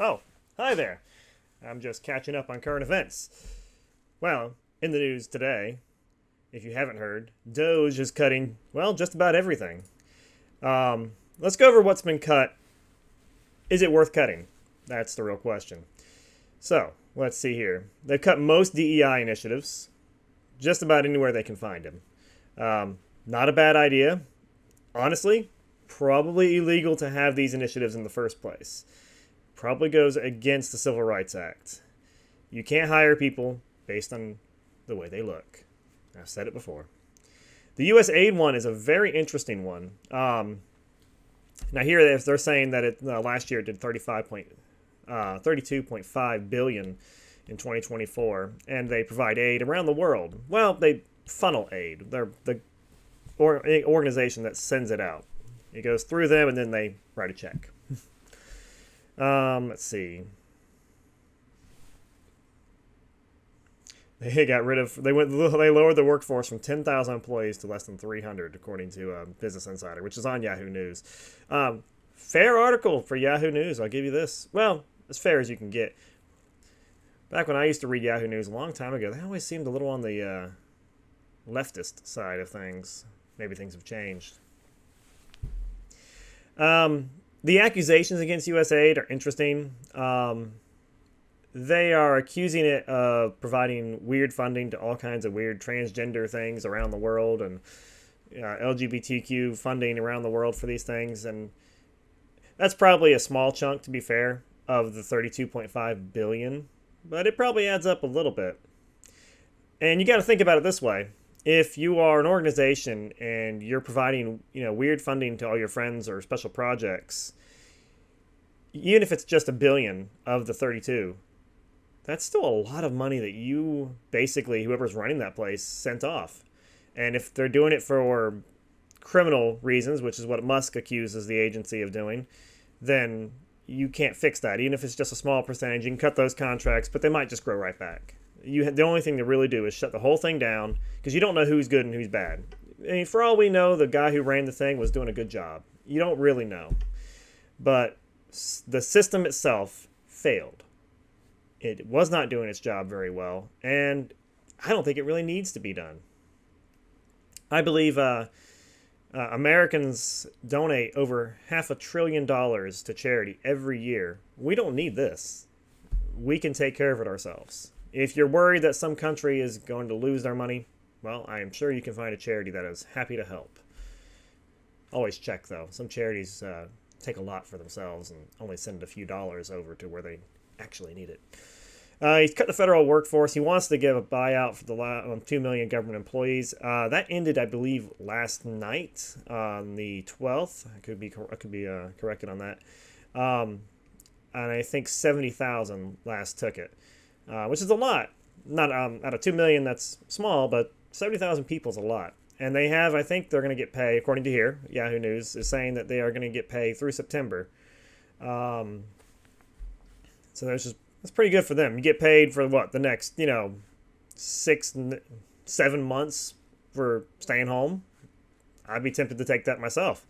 Oh, hi there. I'm just catching up on current events. Well, in the news today, if you haven't heard, DOGE is cutting, well, just about everything. Let's go over what's been cut. Is it worth cutting? That's the real question. So, let's see here. They've cut most DEI initiatives, just about anywhere they can find them. Not a bad idea. Honestly, probably illegal to have these initiatives in the first place. Probably goes against the Civil Rights Act. You can't hire people based on the way they look. I've said it before. The U.S. aid one is a very interesting one. Now here they're saying that last year it did 32.5 billion in 2024, and they provide aid around the world. Well, they funnel aid. They're the organization that sends it out. It goes through them, and then they write a check. Let's see. They lowered the workforce from 10,000 employees to less than 300, according to Business Insider, which is on Yahoo News. Fair article for Yahoo News, I'll give you this. Well, as fair as you can get. Back when I used to read Yahoo News a long time ago, they always seemed a little on the leftist side of things. Maybe things have changed. The accusations against USAID are interesting. They are accusing it of providing weird funding to all kinds of weird transgender things around the world and LGBTQ funding around the world for these things. And that's probably a small chunk, to be fair, of the 32.5 billion, but it probably adds up a little bit. And you got to think about it this way. If you are an organization and you're providing, weird funding to all your friends or special projects, even if it's just a billion of the 32, that's still a lot of money that you basically, whoever's running that place, sent off. And if they're doing it for criminal reasons, which is what Musk accuses the agency of doing, then you can't fix that. Even if it's just a small percentage, you can cut those contracts, but they might just grow right back. The only thing to really do is shut the whole thing down, because you don't know who's good and who's bad. I mean, for all we know, the guy who ran the thing was doing a good job. You don't really know. But the system itself failed. It was not doing its job very well, and I don't think it really needs to be done. I believe Americans donate over $500 billion to charity every year. We don't need this. We can take care of it ourselves. If you're worried that some country is going to lose their money, well, I am sure you can find a charity that is happy to help. Always check, though. Some charities take a lot for themselves and only send a few dollars over to where they actually need it. He's cut the federal workforce. He wants to give a buyout for the 2 million government employees. That ended, I believe, last night on the 12th. I could be corrected on that. And I think 70,000 last took it. Which is a lot. Not out of 2 million, that's small, but 70,000 people is a lot. And they have, I think they're going to get paid, according to here, Yahoo News is saying that they are going to get paid through September. So that's pretty good for them. You get paid for the next, 6-7 months for staying home. I'd be tempted to take that myself.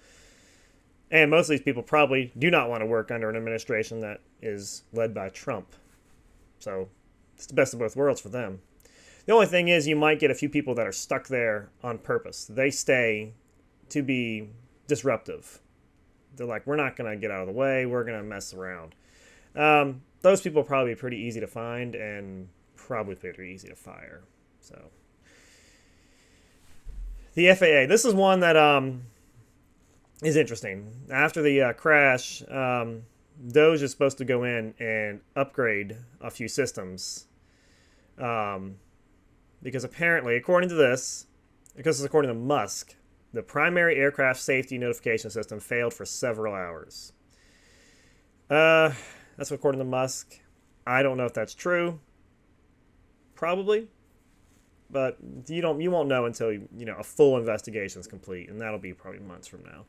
And most of these people probably do not want to work under an administration that is led by Trump. So it's the best of both worlds for them. The only thing is you might get a few people that are stuck there on purpose. They stay to be disruptive. They're like, we're not going to get out of the way. We're going to mess around. Those people are probably pretty easy to find and probably pretty easy to fire. So the FAA. This is one that is interesting. After the crash, DOGE is supposed to go in and upgrade a few systems. Because apparently, according to Musk, the primary aircraft safety notification system failed for several hours. That's according to Musk. I don't know if that's true. Probably. But you won't know until a full investigation is complete, and that'll be probably months from now.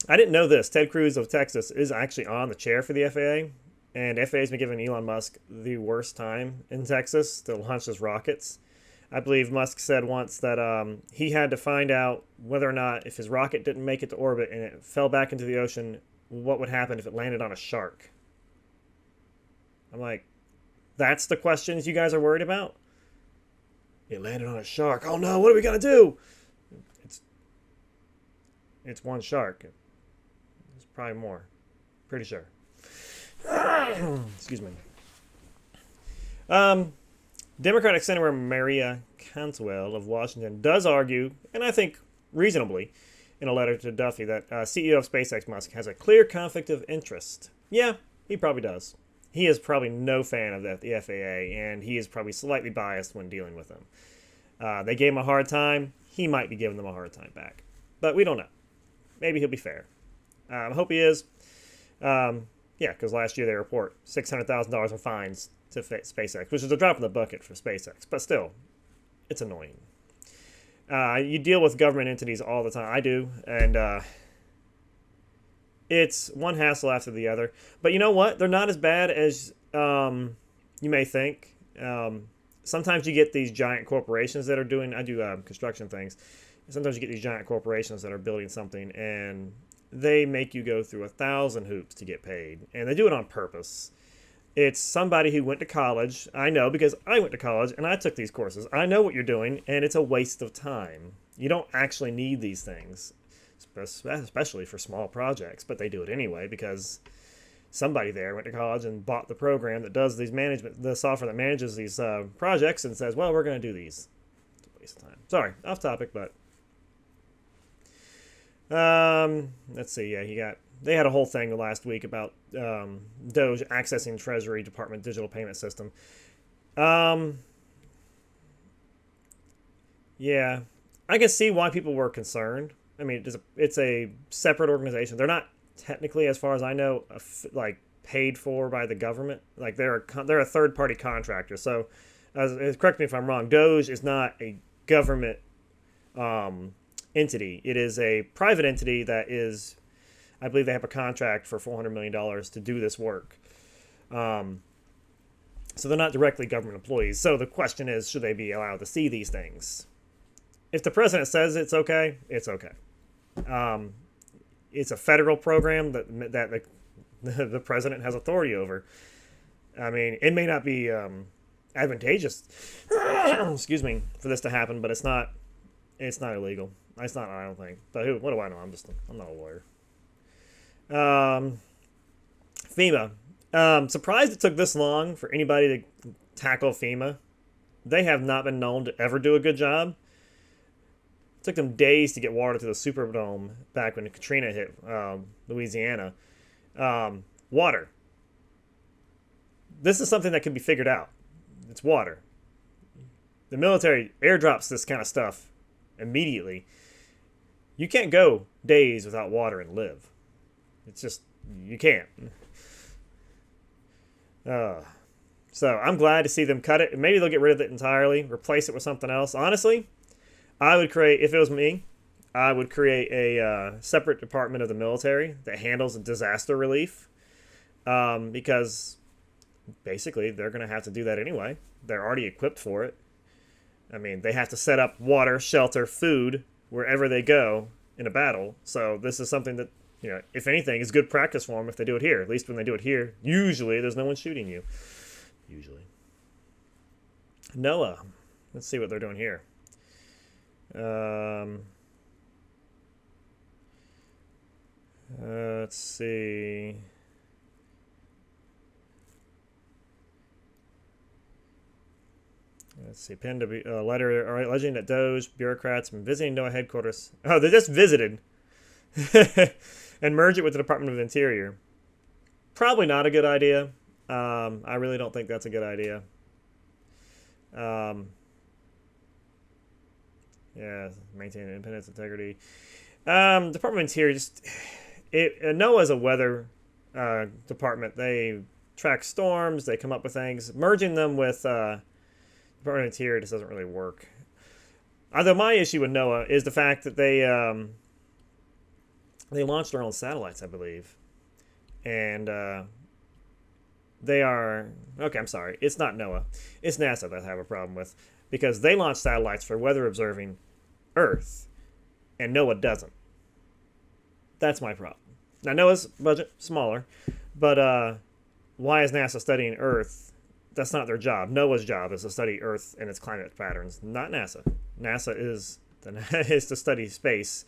I didn't know this. Ted Cruz of Texas is actually on the chair for the FAA, and FAA has been giving Elon Musk the worst time in Texas to launch his rockets. I believe Musk said once that he had to find out whether or not if his rocket didn't make it to orbit and it fell back into the ocean what would happen if it landed on a shark. I'm like, that's the questions you guys are worried about? It landed on a shark. Oh no, what are we gonna do? It's one shark. It's probably more. Pretty sure. Excuse me. Democratic Senator Maria Cantwell of Washington does argue, and I think reasonably, in a letter to Duffy, that CEO of SpaceX Musk has a clear conflict of interest. Yeah, he probably does. He is probably no fan of the FAA, and he is probably slightly biased when dealing with them. They gave him a hard time. He might be giving them a hard time back. But we don't know. Maybe he'll be fair. I hope he is. Yeah, because last year they report $600,000 in fines to SpaceX, which is a drop in the bucket for SpaceX. But still, it's annoying. You deal with government entities all the time. I do. And it's one hassle after the other. But you know what? They're not as bad as you may think. Sometimes you get these giant corporations that are doing... I do construction things. Sometimes you get these giant corporations that are building something, and they make you go through 1,000 hoops to get paid. And they do it on purpose. It's somebody who went to college. I know because I went to college and I took these courses. I know what you're doing, and it's a waste of time. You don't actually need these things, especially for small projects, but they do it anyway because somebody there went to college and bought the program that does these the software that manages these projects and says, well, we're going to do these. It's a waste of time. Sorry, off topic, but let's see. Yeah, they had a whole thing last week about DOGE accessing Treasury Department digital payment system. Yeah, I can see why people were concerned. I mean, it's a separate organization. They're not technically, as far as I know, like paid for by the government. Like they're a third party contractor. So, correct me if I'm wrong. DOGE is not a government entity. It is a private entity that is, I believe they have a contract for $400 million to do this work. So they're not directly government employees. So the question is, should they be allowed to see these things? If the president says it's okay, it's okay. It's a federal program that the president has authority over. I mean, it may not be advantageous, excuse me, for this to happen, but it's not illegal. It's not, I don't think. But what do I know? I'm not a lawyer. FEMA. Surprised it took this long for anybody to tackle FEMA. They have not been known to ever do a good job. It took them days to get water to the Superdome back when Katrina hit Louisiana. Water. This is something that can be figured out. It's water. The military airdrops this kind of stuff immediately. You can't go days without water and live. It's just, you can't. So I'm glad to see them cut it. Maybe they'll get rid of it entirely, replace it with something else. Honestly, I would create, if it was me, I would create a separate department of the military that handles disaster relief. Because basically they're going to have to do that anyway. They're already equipped for it. I mean, they have to set up water, shelter, food wherever they go in a battle. So this is something that, you know, if anything, is good practice for them if they do it here. At least when they do it here, usually there's no one shooting you. Usually. NOAA. Let's see what they're doing here. Let's see. Let's see. Pen to be letter alleging that DOGE bureaucrats been visiting NOAA headquarters. Oh, they just visited. And merge it with the Department of Interior. Probably not a good idea. I really don't think that's a good idea. Yeah, maintain independence, integrity. Department of Interior NOAA is a weather department. They track storms. They come up with things. Merging them with Department of Interior just doesn't really work. Although my issue with NOAA is the fact that they launched their own satellites, I believe. And they are... Okay, I'm sorry. It's not NOAA. It's NASA that I have a problem with. Because they launch satellites for weather observing Earth. And NOAA doesn't. That's my problem. Now, NOAA's budget, smaller, but why is NASA studying Earth? That's not their job. NOAA's job is to study Earth and its climate patterns, not NASA. NASA is to study space,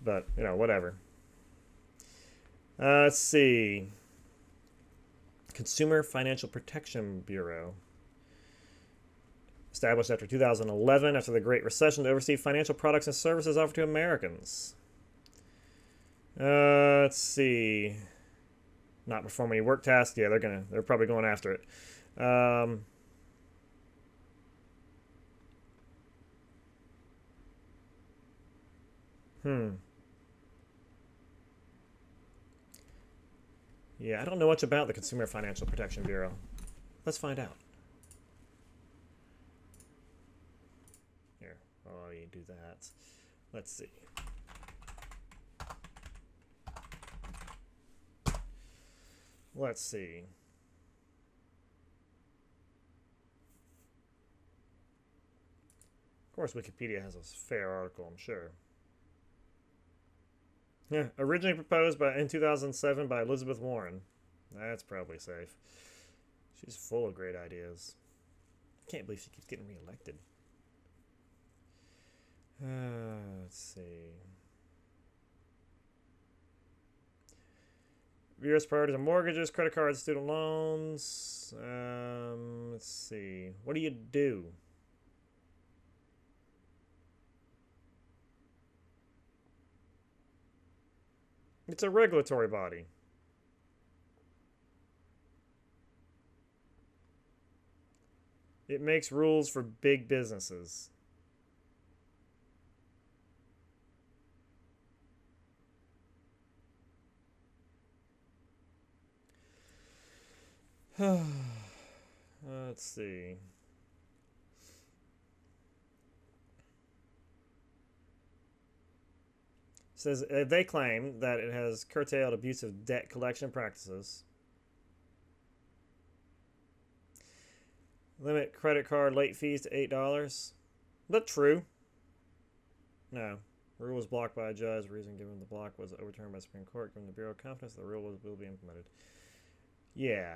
but, whatever. Let's see. Consumer Financial Protection Bureau. Established after 2011, after the Great Recession, to oversee financial products and services offered to Americans. Let's see. Not perform any work tasks. Yeah, they're probably going after it. Yeah, I don't know much about the Consumer Financial Protection Bureau. Let's find out. Here, oh, you do that. Let's see. Let's see. Of course, Wikipedia has a fair article, I'm sure. Yeah, originally proposed in 2007 by Elizabeth Warren. That's probably safe. She's full of great ideas. I can't believe she keeps getting reelected. Let's see. Bureau's priorities are mortgages, credit cards, student loans. Let's see. What do you do? It's a regulatory body. It makes rules for big businesses. Let's see. Says they claim that it has curtailed abusive debt collection practices. Limit credit card late fees to $8. Is that true? No. Rule was blocked by a judge. The reason given the block was overturned by the Supreme Court, giving the Bureau confidence the rule will be implemented. Yeah.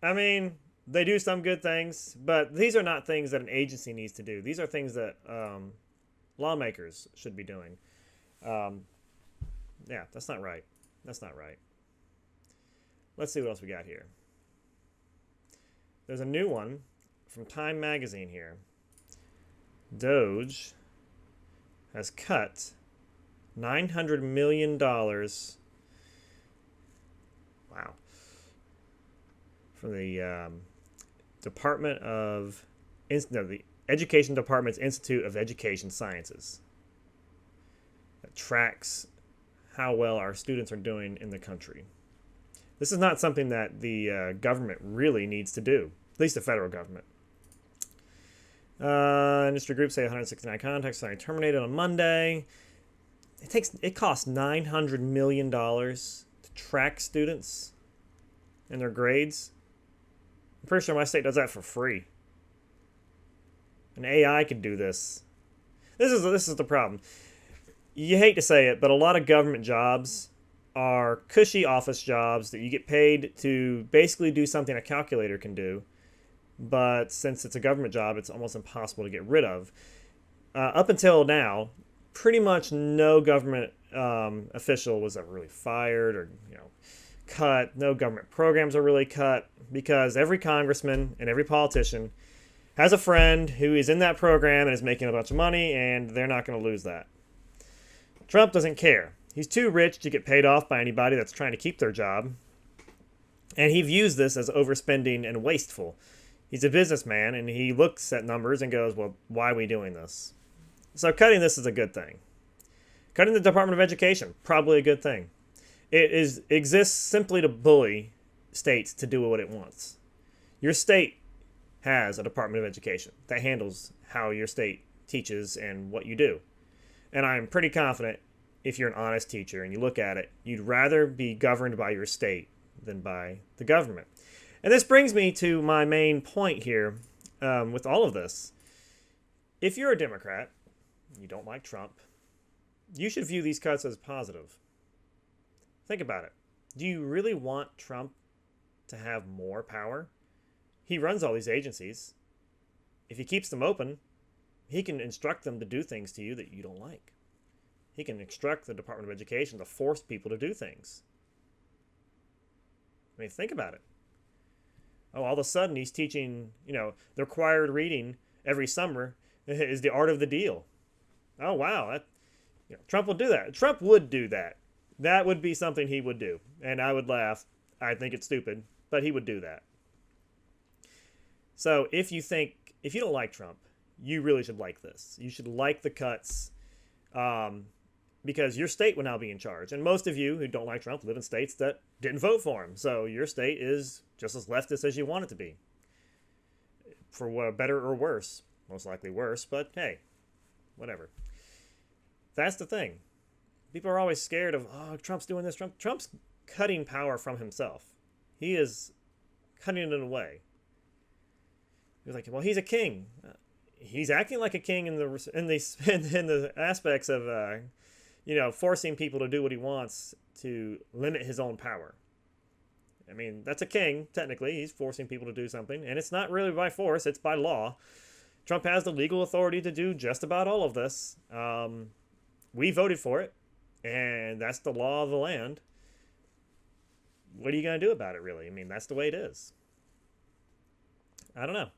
I mean, they do some good things, but these are not things that an agency needs to do. These are things that lawmakers should be doing. Yeah, that's not right. That's not right. Let's see what else we got here. There's a new one from Time Magazine here. DOGE has cut $900 million. Wow. From the Department of the Education Department's Institute of Education Sciences. That tracks how well our students are doing in the country. This is not something that the government really needs to do, at least the federal government. Industry groups say 169 contacts are terminated on Monday. It costs $900 million to track students and their grades. I'm pretty sure my state does that for free. An AI could do this. This is the problem. You hate to say it, but a lot of government jobs are cushy office jobs that you get paid to basically do something a calculator can do. But since it's a government job, it's almost impossible to get rid of. Up until now, pretty much no government official was ever really fired or cut. No government programs are really cut because every congressman and every politician has a friend who is in that program and is making a bunch of money, and they're not going to lose that. Trump doesn't care. He's too rich to get paid off by anybody that's trying to keep their job. And he views this as overspending and wasteful. He's a businessman, and he looks at numbers and goes, well, why are we doing this? So cutting this is a good thing. Cutting the Department of Education, probably a good thing. It exists simply to bully states to do what it wants. Your state has a Department of Education that handles how your state teaches and what you do. And I'm pretty confident if you're an honest teacher and you look at it, you'd rather be governed by your state than by the government. And this brings me to my main point here with all of this. If you're a Democrat, you don't like Trump, you should view these cuts as positive. Think about it. Do you really want Trump to have more power? He runs all these agencies. If he keeps them open, he can instruct them to do things to you that you don't like. He can instruct the Department of Education to force people to do things. I mean, think about it. Oh, all of a sudden he's teaching, the required reading every summer is the art of the deal. Oh, wow. Trump will do that. Trump would do that. That would be something he would do. And I would laugh. I think it's stupid, but he would do that. So if you don't like Trump, you really should like this. You should like the cuts because your state will now be in charge. And most of you who don't like Trump live in states that didn't vote for him. So your state is just as leftist as you want it to be. For better or worse. Most likely worse, but hey, whatever. That's the thing. People are always scared of, oh, Trump's doing this. Trump's cutting power from himself. He is cutting it away. You're like, well, he's a king. He's acting like a king in the aspects of, forcing people to do what he wants to limit his own power. I mean, that's a king, technically. He's forcing people to do something, and it's not really by force, it's by law. Trump has the legal authority to do just about all of this. We voted for it, and that's the law of the land. What are you going to do about it, really? I mean, that's the way it is. I don't know.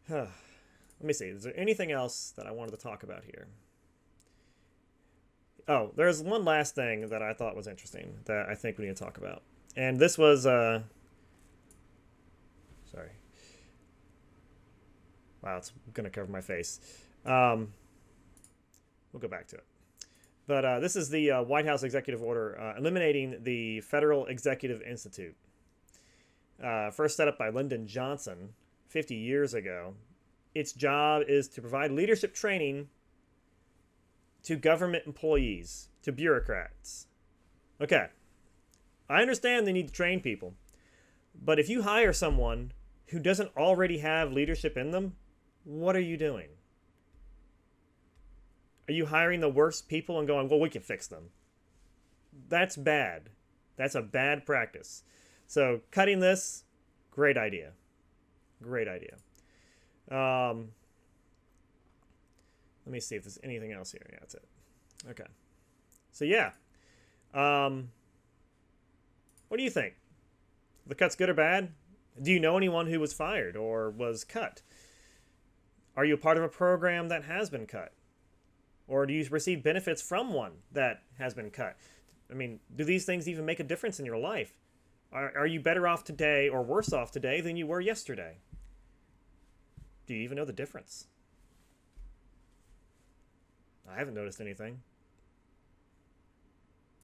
Let me see. Is there anything else that I wanted to talk about here? Oh, there's one last thing that I thought was interesting that I think we need to talk about. And this was... sorry. Wow, it's going to cover my face. We'll go back to it. But this is the White House executive order eliminating the Federal Executive Institute. First set up by Lyndon Johnson 50 years ago. Its job is to provide leadership training to government employees, to bureaucrats. Okay, I understand they need to train people. But if you hire someone who doesn't already have leadership in them, what are you doing? Are you hiring the worst people and going, well, we can fix them? That's bad. That's a bad practice. So cutting this, great idea. Great idea. Let me see if there's anything else here. Yeah, that's it. Okay. So yeah. What do you think? The cut's good or bad? Do you know anyone who was fired or was cut? Are you a part of a program that has been cut? Or do you receive benefits from one that has been cut? I mean, do these things even make a difference in your life? Are you better off today or worse off today than you were yesterday? Do you even know the difference? I haven't noticed anything.